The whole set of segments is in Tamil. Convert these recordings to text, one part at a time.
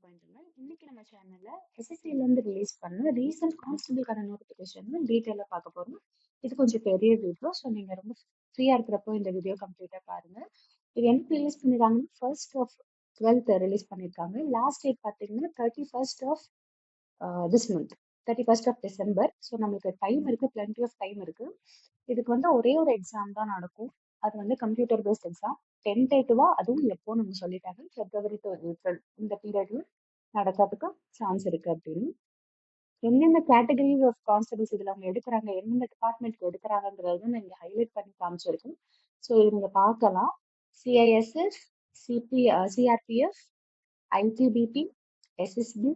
பாயிண்ட் இன்னைக்கு நம்ம சேனல்ல எஸ்எஸ்சில இருந்து ரிலீஸ் பண்ண ரீசன்ட் கான்ஸ்டபிள்கான நோட்டிபிகேஷன் டீட்டெயிலாக பார்க்க போறோம். இது கொஞ்சம் பெரிய வீடியோ, ஸோ நீங்க ரொம்ப ஃப்ரீயா இருக்கிறப்போ இந்த வீடியோ கம்ப்ளீட்டா பாருங்க. இது என்ன ரிலீஸ் பண்ணிருக்காங்கன்னா 1st of 12th ரிலீஸ் பண்ணிருக்காங்க. லாஸ்ட் டேட் பார்த்தீங்கன்னா 31st of this month 31st of December. So நம்மளுக்கு டைம் இருக்கு, பிளென்டி ஆஃப் டைம் இருக்கு. இதுக்கு ஒரே ஒரு எக்ஸாம் தான் நடக்கும். அது கம்ப்யூட்டர் பேஸ்ட் எக்ஸாம். டென்டேட்டிவா அதுவும் எப்போ நம்ம சொல்லிட்டாங்க, February to April இந்த பீரியட்ல நடக்கிறதுக்கு சான்ஸ் இருக்கு அப்படின்னு. என்னென்ன கேட்டகரிஸ் ஆஃப் கான்ஸ்டபிள்ஸ் இதுல அவங்க எடுக்கிறாங்க, எந்தெந்த டிபார்ட்மெண்ட்க்கு எடுக்கிறாங்கிறது நான் இங்க ஹைலைட் பண்ணி காமிச்சிருக்கேன். ஸோ இது நீங்க பார்க்கலாம். CISF, CRPF, ITBP, SSB,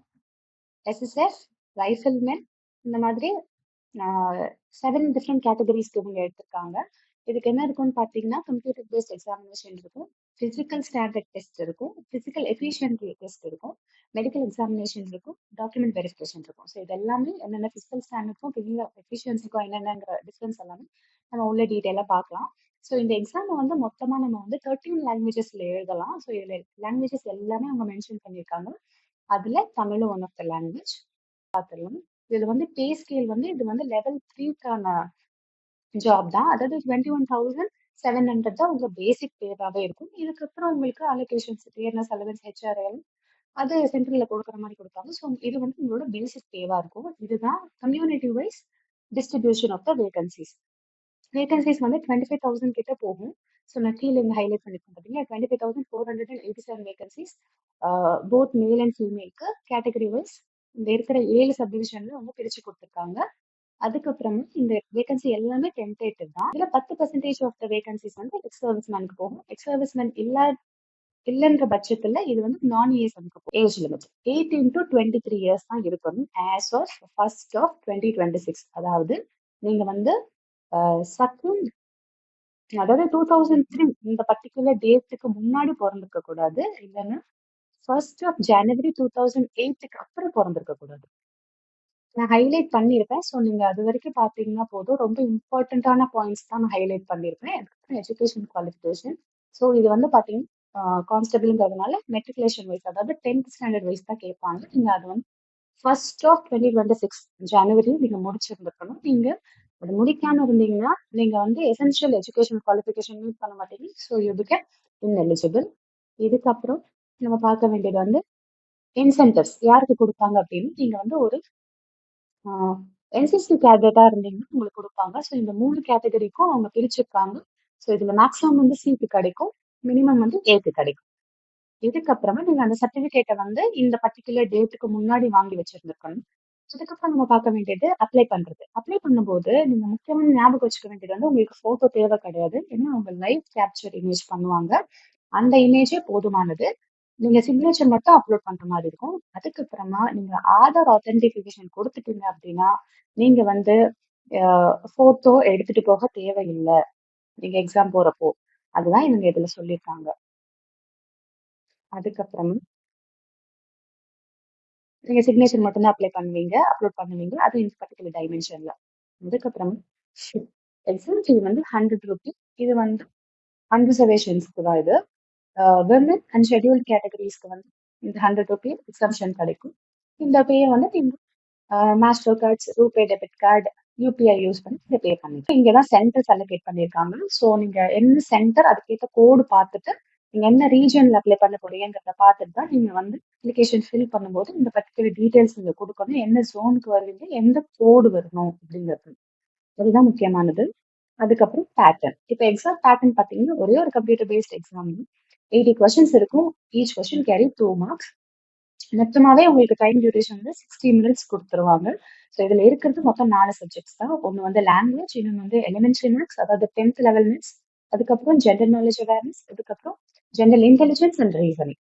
SSF, riflemen, இந்த மாதிரி 7 டிஃப்ரெண்ட் கேட்டகரிஸ்க்கு இவங்க எடுத்திருக்காங்க. இதுக்கு என்ன இருக்கும்னு பார்த்தீங்கன்னா கம்ப்யூட்டர் பேஸ்ட் எக்ஸாமினேஷன் இருக்கும், ஃபிசிக்கல் ஸ்டாண்டர்ட் டெஸ்ட் இருக்கும், ஃபிசிக்கல் எஃபிஷியன்சி டெஸ்ட் இருக்கும், மெடிக்கல் எக்ஸாமினேஷன் இருக்கும், டாக்குமெண்ட் வெரிஃபிகேஷன் இருக்கும். ஸோ இது எல்லாமே என்னென்ன ஃபிசிக்கல் ஸ்டாண்டர்டுக்கும் ஃபிசிக்கல் எஃபிஷியன்சிக்கும் என்னென்னங்கிற டிஃப்ரென்ஸ் எல்லாமே நம்ம உள்ள டீட்டெயிலாக பார்க்கலாம். ஸோ இந்த எக்ஸாமை மொத்தமாக நம்ம 13 லாங்குவேஜஸ்ல எழுதலாம். ஸோ இதில் லாங்குவேஜஸ் எல்லாமே அவங்க மென்ஷன் பண்ணியிருக்காங்க. அதில் தமிழும் ஒன் ஆஃப் த லாங்குவேஜ் பார்த்துடலாம். இதுல பே ஸ்கேல் இது லெவல் 3க்கான ஜாப் தான். அதாவது 21,700 தான் உங்க பேசிக் பேவாவே இருக்கும். இதுக்கப்புறம் உங்களுக்கு அலோகேஷன்ஸ், டிஎன்எஸ் அலவன்ஸ், ஹெச்ஆர்எல் அது சென்ட்ரல்ல கொடுக்குற மாதிரி கொடுப்பாங்க. ஸோ இது உங்களோட பேசிக் பேவா இருக்கும். இதுதான் community wise distribution of the vacancies. Vacancies 25,000 கிட்ட போகும். ஸோ நான் கீழே இங்கே ஹைலைட் பண்ணிருக்கேன் பார்த்தீங்கன்னா 25,487 வேகன்சிஸ் போத் மேல் அண்ட் ஃபீமேலுக்கு கேட்டகரி வைஸ் இந்த இருக்கிற 7 சப்டிவிஷன்ல பிரிச்சு கொடுத்துருக்காங்க. அதுக்கப்புறமா இந்த வேகன்சி எல்லாமே டென்டேட்டிவ் தான். இதுல 10% ஆஃப் த வேகன்சிஸ் எக்ஸ் சர்வீஸ்மேனுக்கு போகும். எக்ஸ் சர்வீஸ்மேன் இல்லைன்ற பட்சத்துல இது நான் ஏஜ்க்கு போகும். ஏஜ் லிமிட் 18 to 23 இயர்ஸ் தான் இருக்கணும் ஆஸ் ஆஃப் 1st of 2026. அதாவது நீங்க செகண்ட், அதாவது 2003 இந்த பர்டிகுலர் டேட்டுக்கு முன்னாடி பிறந்திருக்க கூடாது, இல்லைன்னா 1st of January 2008க்கு அப்புறம் பிறந்திருக்க கூடாது. நான் ஹைலைட் பண்ணியிருப்பேன். ஸோ நீங்க அது வரைக்கும் பார்த்தீங்கன்னா போதும். ரொம்ப இம்பார்ட்டண்ட்டான பாயிண்ட்ஸ் தான் நான் ஹைலைட் பண்ணியிருப்பேன். அதுக்கப்புறம் எஜுகேஷன் குவாலிஃபிகேஷன். ஸோ இது பார்த்தீங்கன்னா கான்ஸ்டபிள்ங்கிறதுனால மெட்ரிகுலேஷன் வைஸ், அதாவது 10th ஸ்டாண்டர்ட் வைஸ் தான் கேட்பாங்க. நீங்க அது 1st of 2026 ஜனவரி நீங்க முடிச்சிருந்துருக்கணும். நீங்க அது முடிக்காம இருந்தீங்கன்னா நீங்க எசென்ஷியல் எஜுகேஷன் குவாலிஃபிகேஷன் மீட் பண்ண மாட்டீங்க. So you become ineligible. இதுக்கப்புறம் நம்ம பார்க்க வேண்டியது இன்சென்டிவ்ஸ் யாருக்கு கொடுப்பாங்க அப்படின்னு. நீங்க ஒரு என்சிசி கேடட்டா இருந்தீங்கன்னா உங்களுக்கு கொடுப்பாங்க. ஸோ இந்த 3 கேட்டகரிக்கும் அவங்க பிரிச்சிருக்காங்க. ஸோ இதுல மேக்ஸிமம் சீட்டு கிடைக்கும், மினிமம் ஏக்கு கிடைக்கும். இதுக்கப்புறமா நீங்க அந்த சர்டிபிகேட்டை இந்த பர்டிகுலர் டேட்டுக்கு முன்னாடி வாங்கி வச்சிருந்துருக்கணும். அதுக்கப்புறம் நம்ம பார்க்க வேண்டியது அப்ளை பண்றது. அப்ளை பண்ணும்போது நீங்க முக்கியமான ஞாபகம் வச்சுக்க வேண்டியது உங்களுக்கு போட்டோ தேவை கிடையாது. ஏன்னா அவங்க லைவ் கேப்சர் இமேஜ் பண்ணுவாங்க. அந்த இமேஜே போதுமானது. நீங்க சிக்னேச்சர் மட்டும் அப்லோட் பண்ற மாதிரி இருக்கும். அதுக்கப்புறமா நீங்க ஆதார் ஆத்தென்டிபிகேஷன் கொடுத்துட்டீங்க அப்படின்னா நீங்க போட்டோ எடுத்துட்டு போக தேவையில்லை நீங்க எக்ஸாம் போறப்போ. அதுதான் இவங்க இதுல சொல்லியிருக்காங்க. அதுக்கப்புறமா நீங்க சிக்னேச்சர் மட்டும்தான் அப்லோட் பண்ணுவீங்க. அது இந்த பர்டிகுலர் டைமென்ஷன்ல. அதுக்கப்புறமா எக்ஸாம் ஃபீ 100 ரூபீஸ். இது அன்ரிசர்வேஷன்ஸ்க்கு தான். இது விமன் அண்ட் ஷெட்யூல்ட் கேட்டகரிஸ்க்கு இந்த 100 ரூபீஸ் எக்ஸம்ஷன் கிடைக்கும். இந்த பேயை நீங்க master cards, RuPay debit card, UPI use பண்ணி இதை பே பண்ணிக்கலாம். இங்கதான் சென்டர்ஸ் அலோகேட் பண்ணியிருக்காங்க. ஸோ நீங்க என்ன சென்டர், அதுக்கேற்ற கோடு பார்த்துட்டு நீங்க என்ன ரீஜன்ல அப்ளை பண்ண போறீங்கிறத பார்த்துட்டு தான் நீங்க அப்ளிகேஷன் ஃபில் பண்ணும்போது இந்த பர்டிகுலர் டீடைல்ஸ் நீங்க கொடுக்கணும். என்ன ஜோனுக்கு வருவீங்க, எந்த கோடு வரணும் அப்படிங்கிறது, அதுதான் முக்கியமானது. அதுக்கப்புறம் பேட்டர்ன். இப்போ எக்ஸாம் பேட்டர்ன் பார்த்தீங்கன்னா ஒரே ஒரு கம்ப்யூட்டர் பேஸ்ட் எக்ஸாம் 80 கொஸ்டின்ஸ் இருக்கும். Each question carry 2 marks. மொத்தமாவே உங்களுக்கு டைம் டியூரேஷன் 60 மினிட்ஸ் கொடுத்துருவாங்க. ஸோ இதுல இருக்கிறது மொத்தம் 4 சப்ஜெக்ட்ஸ் தான். ஒன்று லாங்குவேஜ், இன்னொன்று எலிமெண்ட்ரி மேக்ஸ், அதாவது 10th லெவல் மேக்ஸ், அதுக்கப்புறம் ஜென்ரல் நாலேஜ் அவேர்னஸ், அதுக்கப்புறம் general intelligence and reasoning.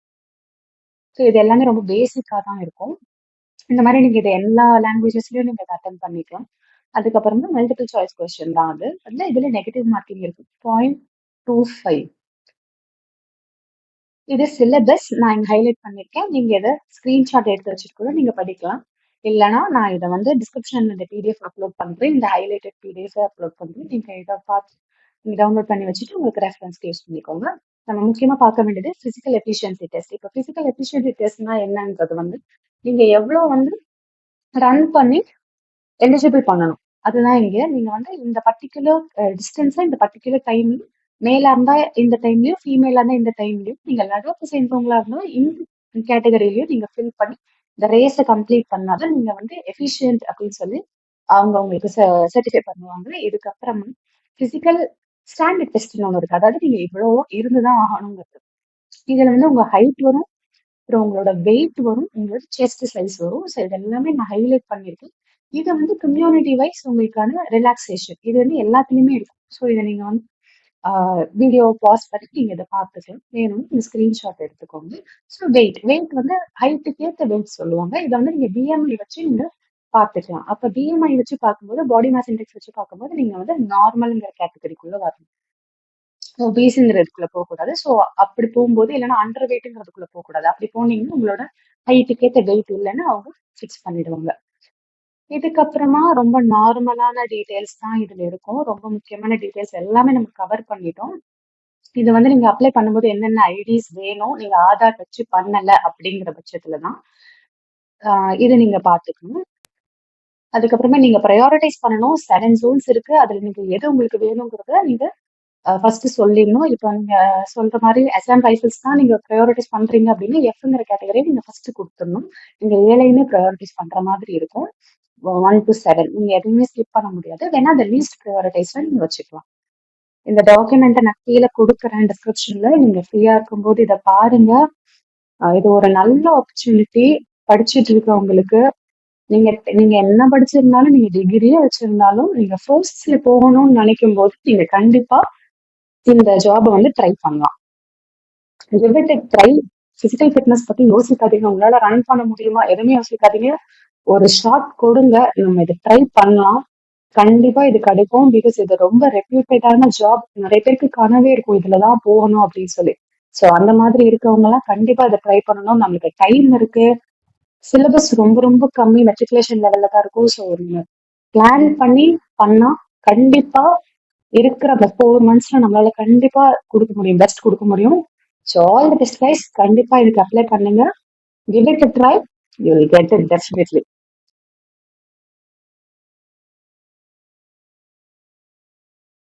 So இது எல்லாமே ரொம்ப பேசிக்காக தான் இருக்கும். இந்த மாதிரி நீங்க இதை எல்லா லாங்குவேஜஸ்லயும் நீங்க இதை அட்டன் பண்ணிக்கலாம். அதுக்கப்புறமா மல்டிபிள் சாய்ஸ் கொஸ்டின் தான் அது. இதுல நெகட்டிவ் மார்க்கிங் இருக்கு 0.25. இது சிலபஸ் நான் இங்க ஹைலைட் பண்ணிருக்கேன். நீங்க இதை ஸ்கிரீன்ஷாட் எடுத்து வச்சுட்டு கூட நீங்க படிக்கலாம். இல்லைன்னா நான் இதை டிஸ்கிரிப்ஷன்ல இந்த பிடிஎஃப் அப்லோட் பண்றேன். இந்த ஹைலைட்டட் பிடிஎஃப் அப்லோட் பண்றேன். நீங்க இதை பார்த்து நீங்க டவுன்லோட் பண்ணி வச்சுட்டு உங்களுக்கு ரெஃபரன்ஸ்க்கு யூஸ் பண்ணிக்கோங்க. நம்ம முக்கியமா பார்க்க வேண்டியது பிசிக்கல் எஃபிஷியன்சி டெஸ்ட். இப்போ பிசிக்கல் எஃபிஷியன்சி டெஸ்ட்னா என்னன்றது வந்து நீங்க எவ்வளவு வந்து ரன் பண்ணி எலிஜிபிள் பண்ணணும். அதுதான் இங்க. நீங்க வந்து இந்த பர்டிகுலர் டிஸ்டன்ஸை இந்த பர்டிகுலர் டைம்ல மேலா இருந்தா இந்த டைம்லயும், ஃபீமேலா இருந்தா இந்த டைம்லயும், நீங்க நடுவுக்கு சேர்ந்தவங்களா இருந்தா இந்த கேட்டகரியிலயும் நீங்க ஃபில் பண்ணி இந்த ரேஸை கம்ப்ளீட் பண்ணாதான் நீங்க வந்து எஃபிஷியன்ட் அப்படின்னு சொல்லி அவங்க உங்களுக்கு சர்டிஃபை பண்ணுவாங்க. இதுக்கப்புறமா பிசிக்கல் ஸ்டாண்டர்ட் டெஸ்ட்னு ஒன்று இருக்கு. அதாவது நீங்க இவ்வளோ இருந்துதான் ஆகணுங்கிறது. இதுல வந்து உங்க ஹைட் வரும், அப்புறம் உங்களோட வெயிட் வரும், உங்களோட செஸ்ட் சைஸ் வரும். ஸோ இது எல்லாமே நான் ஹைலைட் பண்ணியிருக்கேன். இது வந்து கம்யூனிட்டி வைஸ் உங்களுக்கான ரிலாக்ஸேஷன். இது வந்து எல்லாத்துலயுமே இருக்கும். ஸோ இதை நீங்க வந்து வீடியோ பாஸ் பண்ணி நீங்க இதை பார்த்துக்கலாம். வேணும்னு நீங்க ஸ்கிரீன்ஷாட் எடுத்துக்கோங்க. ஸோ வெயிட் வந்து ஹைட்டுக்கு ஏற்ற வெயிட் சொல்லுவாங்க. இதை வந்து நீங்க பிஎம்ஐ வச்சு நீங்க பார்த்துக்கலாம். அப்ப பிஎம்ஐ வச்சு பார்க்கும்போது, பாடி மாஸ் இண்டெக்ஸ் வச்சு பார்க்கும்போது நீங்க வந்து நார்மல்ங்கிற கேட்டகரிக்குள்ள வரணும். ஒபீஸ்ங்கிறதுக்குள்ள போகக்கூடாது. ஸோ அப்படி போகும்போது இல்லைன்னா அண்டர் வெயிட்ங்கிறதுக்குள்ள போகக்கூடாது. அப்படி போனீங்கன்னா உங்களோட ஹைட்டுக்கு ஏற்ற வெயிட் இல்லைன்னு அவங்க ஃபிக்ஸ் பண்ணிடுவாங்க. இதுக்கப்புறமா ரொம்ப நார்மலான டீடைல்ஸ் தான் இதுல இருக்கும். ரொம்ப முக்கியமான டீடைல்ஸ் எல்லாமே நம்ம கவர் பண்ணிட்டோம். இது வந்து நீங்க அப்ளை பண்ணும்போது என்னென்ன ஐடிஸ் வேணும், நீங்க ஆதார் வச்சு பண்ணல அப்படிங்கிற பட்சத்துலதான் இதை நீங்க பாத்துக்கணும். அதுக்கப்புறமா நீங்க ப்ரையாரிட்டைஸ் பண்ணணும். 7 ஜோன்ஸ் இருக்கு. அதுல நீங்க எது உங்களுக்கு வேணுங்கிறத நீங்க ஃபர்ஸ்ட் சொல்லிடணும். இப்போ நீங்க சொல்ற மாதிரி அசாம் ரைஃபிள்ஸ் தான் நீங்க ப்ரையாரிட்டைஸ் பண்றீங்க அப்படின்னா எஃப்ங்கிற கேட்டகரி நீங்க ஃபர்ஸ்ட் கொடுத்துடணும். நீங்க 7ஐயுமே ப்ரையாரிட்டைஸ் பண்ற மாதிரி இருக்கும். 1 to 7 நீங்க எதுவுமே ஸ்கிப் பண்ண முடியாது. வேணா அந்த லீஸ்ட் ப்ரையாரிட்டைஸ்ல நீங்க வச்சுக்கலாம். இந்த டாக்குமெண்ட்டை நான் கீழே கொடுக்குறேன் டிஸ்கிரிப்ஷன்ல. நீங்க ஃப்ரீயா இருக்கும்போது இதை பாருங்க. இது ஒரு நல்ல ஆப்பர்ச்சுனிட்டி. படிச்சுட்டு இருக்கவங்களுக்கு நீங்க நீங்க என்ன படிச்சிருந்தாலும், நீங்க டிகிரியே வச்சிருந்தாலும், நீங்க ஃபர்ஸ்ட்ல போகணும்னு நினைக்கும் போது நீங்க கண்டிப்பா இந்த ஜாபை வந்து ட்ரை பண்ணலாம். Give it a try. Physical fitness பத்தி யோசிக்காதீங்க. உங்களால ரன் பண்ண முடியுமா எதுவுமே யோசிக்காதீங்க. ஒரு ஷாட் கொடுங்க. நம்ம இதை ட்ரை பண்ணலாம். கண்டிப்பா இது கிடைக்கும். பிகாஸ் இது ரொம்ப ரெப்யூட்டடான ஜாப். நிறைய பேருக்கு கனவே இருக்கும் இதுலதான் போகணும் அப்படின்னு சொல்லி. ஸோ அந்த மாதிரி இருக்கவங்க எல்லாம் கண்டிப்பா இதை ட்ரை பண்ணணும். நம்மளுக்கு டைம் இருக்கு. சிலபஸ் ரொம்ப ரொம்ப கம்மி. மெட்ரிகுலேஷன் லெவல்ல தான் இருக்கும். ஸோ நீங்க பிளான் பண்ணி பண்ணா கண்டிப்பா இருக்கிற அந்த 4 monthsல நம்மளால கண்டிப்பா கொடுக்க முடியும், பெஸ்ட் கொடுக்க முடியும். So all the best guys. கண்டிப்பா இதுக்கு அப்ளை பண்ணுங்க. Give it a try. You will get it definitely.